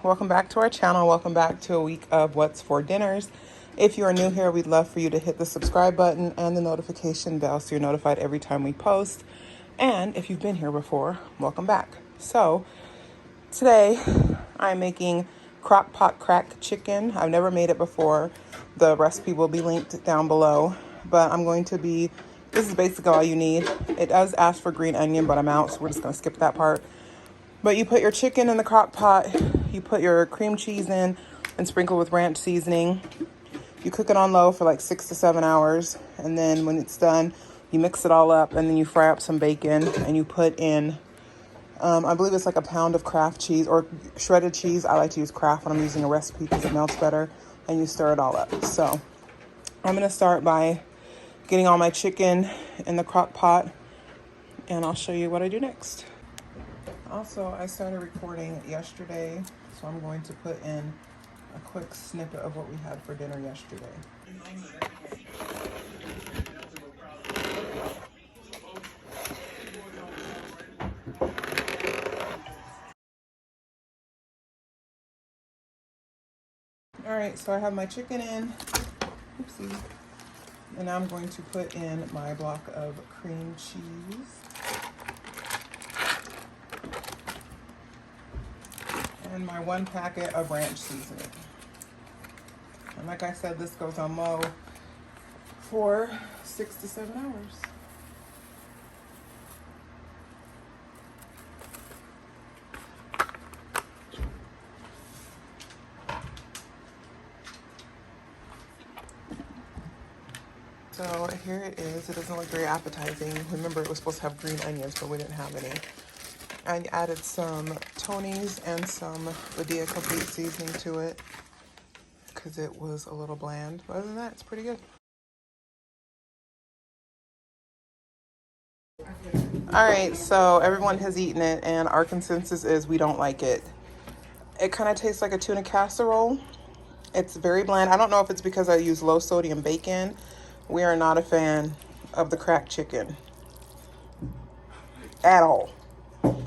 Welcome back to our channel. Welcome back to a week of What's for Dinners. If you are new here, we'd love for you to hit the subscribe button and the notification bell so you're notified every time we post. And if you've been here before, welcome back. So today I'm making crock pot cracked chicken. I've never made it before. The recipe will be linked down below, but this is basically all you need. It does ask for green onion, but I'm out, so we're just gonna skip that part. But you put your chicken in the crock pot, you put your cream cheese in and sprinkle with ranch seasoning. You cook it on low for like 6 to 7 hours. And then when it's done, you mix it all up and then you fry up some bacon and you put in, I believe it's like a pound of Kraft cheese or shredded cheese. I like to use Kraft when I'm using a recipe because it melts better, and you stir it all up. So I'm gonna start by getting all my chicken in the crock pot and I'll show you what I do next. Also, I started recording yesterday, so I'm going to put in a quick snippet of what we had for dinner yesterday. All right, so I have my chicken in. Oopsie. And now I'm going to put in my block of cream cheese. And my 1 packet of ranch seasoning. And like I said, this goes on low for 6 to 7 hours. So here it is. It doesn't look very appetizing. Remember, it was supposed to have green onions, but we didn't have any. I added some Tony's and some Badia Complete seasoning to it because it was a little bland. But other than that, it's pretty good. All right, so everyone has eaten it, and our consensus is we don't like it. It kind of tastes like a tuna casserole. It's very bland. I don't know if it's because I use low sodium bacon. We are not a fan of the cracked chicken at all.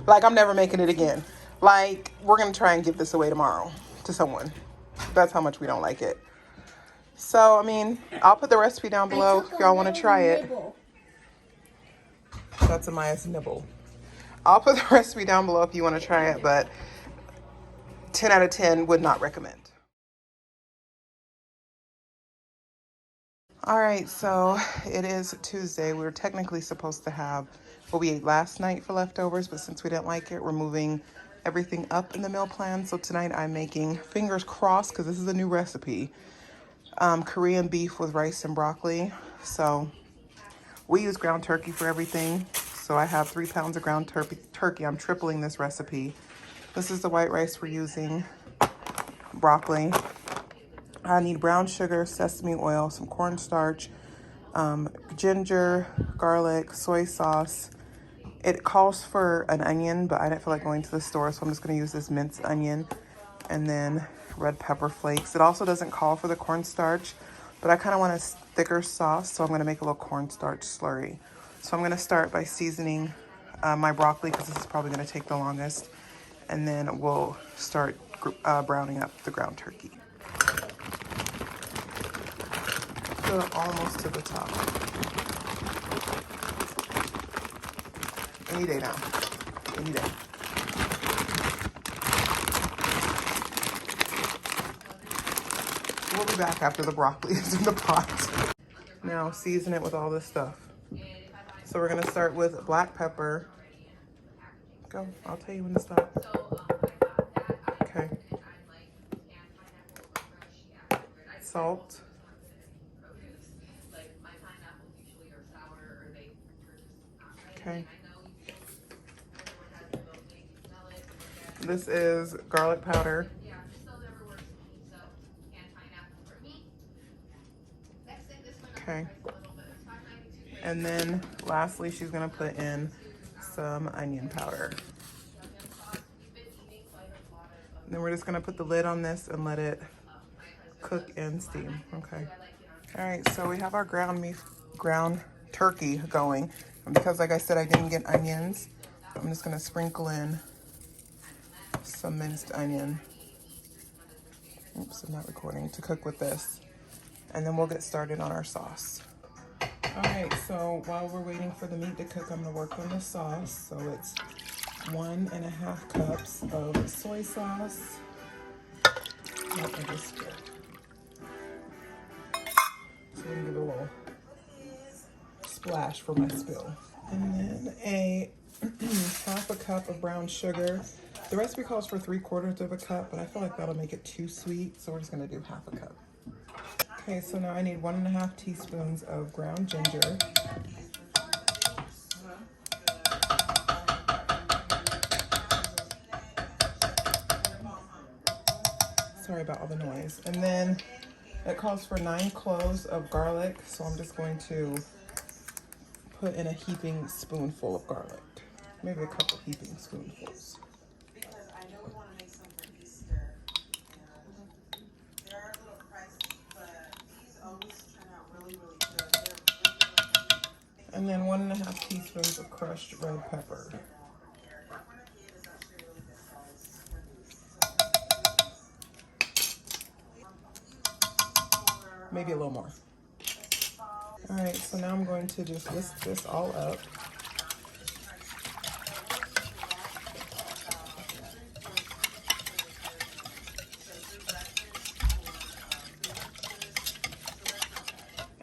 Like, I'm never making it again. Like, we're going to try and give this away tomorrow to someone. That's how much we don't like it. So, I mean, I'll put the recipe down below if y'all want to try it. That's Amaya's nibble. I'll put the recipe down below if you want to try it, but 10 out of 10 would not recommend. All right, so it is Tuesday. We were technically supposed to have what we ate last night for leftovers, but since we didn't like it, we're moving everything up in the meal plan. So tonight I'm making, fingers crossed, because this is a new recipe, Korean beef with rice and broccoli. So we use ground turkey for everything. So I have 3 pounds of ground turkey. I'm tripling this recipe. This is the white rice we're using, broccoli. I need brown sugar, sesame oil, some cornstarch, ginger, garlic, soy sauce. It calls for an onion, but I didn't feel like going to the store, so I'm just going to use this minced onion, and then red pepper flakes. It also doesn't call for the cornstarch, but I kind of want a thicker sauce, so I'm going to make a little cornstarch slurry. So I'm going to start by seasoning my broccoli, because this is probably going to take the longest, and then we'll start browning up the ground turkey. Fill it almost to the top. Any day now. Any day. We'll be back after the broccoli is in the pot. Now season it with all this stuff. So we're gonna start with black pepper. Go, I'll tell you when to stop. Okay. Salt. Okay. This is garlic powder. Okay. And then lastly, she's gonna put in some onion powder. And then we're just gonna put the lid on this and let it cook and steam. Okay. All right, so we have our ground turkey going. And because like I said, I didn't get onions, I'm just gonna sprinkle in some minced onion. Oops, I'm not recording, to cook with this. And then we'll get started on our sauce. All right, so while we're waiting for the meat to cook, I'm gonna work on the sauce. So it's 1.5 cups of soy sauce. Not a biscuit. So we can give it a little splash for my spill. And then a half a cup of brown sugar. The recipe calls for 3/4 of a cup, but I feel like that'll make it too sweet, so we're just gonna do half a cup. Okay, so now I need 1.5 teaspoons of ground ginger. Sorry about all the noise. And then it calls for 9 cloves of garlic, so I'm just going to put in a heaping spoonful of garlic. Maybe a couple heaping spoonfuls. Because I know we want to make some for Easter. They are a little pricey, but these always turn out really, really good. They're really. And then 1.5 teaspoons of crushed red pepper. Maybe a little more. All right, so now I'm going to just whisk this all up.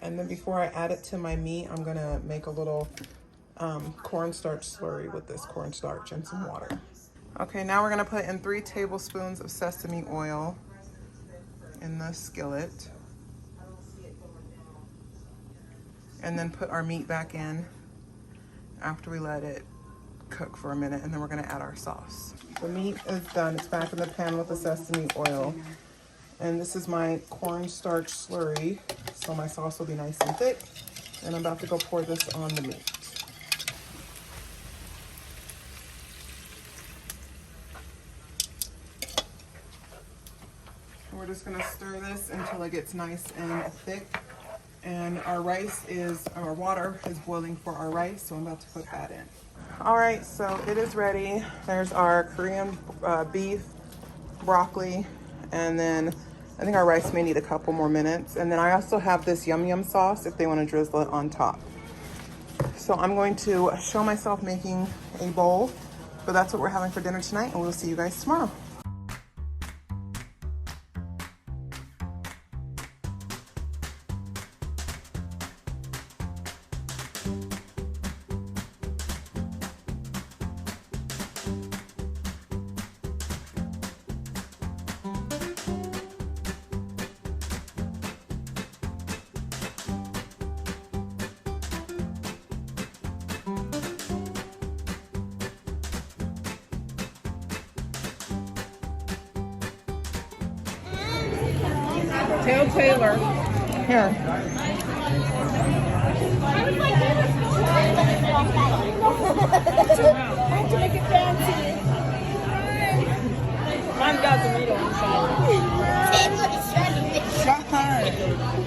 And then before I add it to my meat, I'm gonna make a little cornstarch slurry with this cornstarch and some water. Okay, now we're gonna put in 3 tablespoons of sesame oil in the skillet. And then put our meat back in after we let it cook for a minute, and then we're gonna add our sauce. The meat is done, it's back in the pan with the sesame oil. And this is my cornstarch slurry, so my sauce will be nice and thick. And I'm about to go pour this on the meat. And we're just gonna stir this until it gets nice and thick. And our water is boiling for our rice, so I'm about to put that in. All right, so it is ready. There's our Korean beef, broccoli, and then I think our rice may need a couple more minutes. And then I also have this yum yum sauce if they want to drizzle it on top. So I'm going to show myself making a bowl, but that's what we're having for dinner tonight, and we'll see you guys tomorrow. Tell Taylor. Here. I have to make it fancy. Mine got the meat on the side. Shut her.